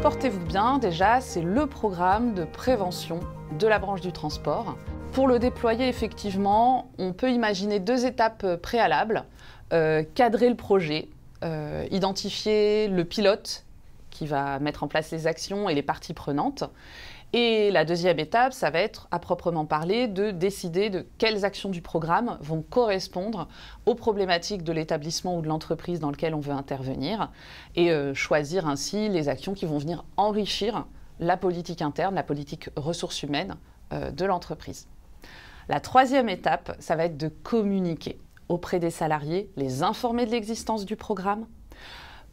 Transportez-vous bien, déjà, c'est le programme de prévention de la branche du transport. Pour le déployer effectivement, on peut imaginer deux étapes préalables. Cadrer le projet, identifier le pilote qui va mettre en place les actions et les parties prenantes. Et la deuxième étape, ça va être, à proprement parler, de décider de quelles actions du programme vont correspondre aux problématiques de l'établissement ou de l'entreprise dans lequel on veut intervenir et choisir ainsi les actions qui vont venir enrichir la politique interne, la politique ressources humaines de l'entreprise. La troisième étape, ça va être de communiquer auprès des salariés, les informer de l'existence du programme,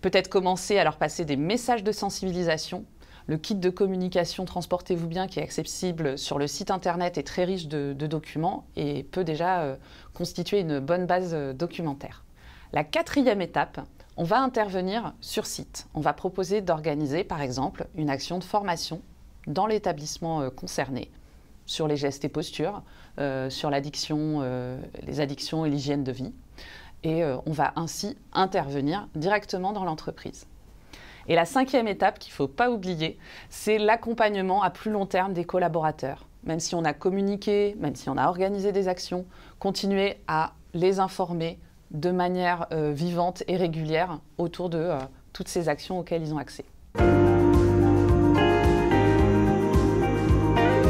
peut-être commencer à leur passer des messages de sensibilisation. Le kit de communication Transportez-vous bien qui est accessible sur le site internet est très riche de documents et peut déjà constituer une bonne base documentaire. La quatrième étape, on va intervenir sur site. On va proposer d'organiser par exemple une action de formation dans l'établissement concerné sur les gestes et postures, sur l'addiction, les addictions et l'hygiène de vie. Et on va ainsi intervenir directement dans l'entreprise. Et la cinquième étape qu'il ne faut pas oublier, c'est l'accompagnement à plus long terme des collaborateurs. Même si on a communiqué, même si on a organisé des actions, continuer à les informer de manière vivante et régulière autour de toutes ces actions auxquelles ils ont accès.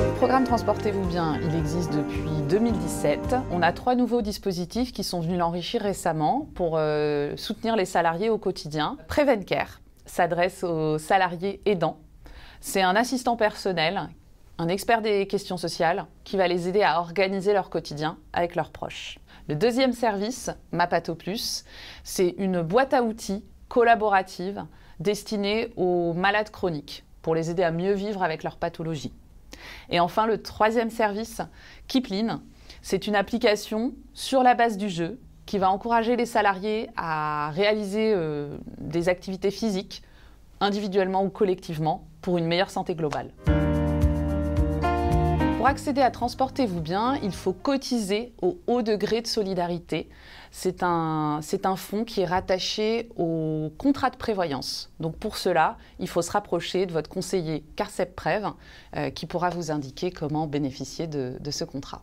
Le programme Transportez-vous bien, il existe depuis 2017. On a 3 nouveaux dispositifs qui sont venus l'enrichir récemment pour soutenir les salariés au quotidien. Prevencare s'adresse aux salariés aidants. C'est un assistant personnel, un expert des questions sociales qui va les aider à organiser leur quotidien avec leurs proches. Le deuxième service, Mapato Plus, c'est une boîte à outils collaborative destinée aux malades chroniques pour les aider à mieux vivre avec leur pathologie. Et enfin, le troisième service, Keeplean, c'est une application sur la base du jeu qui va encourager les salariés à réaliser des activités physiques, individuellement ou collectivement, pour une meilleure santé globale. Pour accéder à Transportez-vous bien, il faut cotiser au haut degré de solidarité. C'est un fonds qui est rattaché au contrat de prévoyance. Donc pour cela, il faut se rapprocher de votre conseiller CARCEP Prév qui pourra vous indiquer comment bénéficier de ce contrat.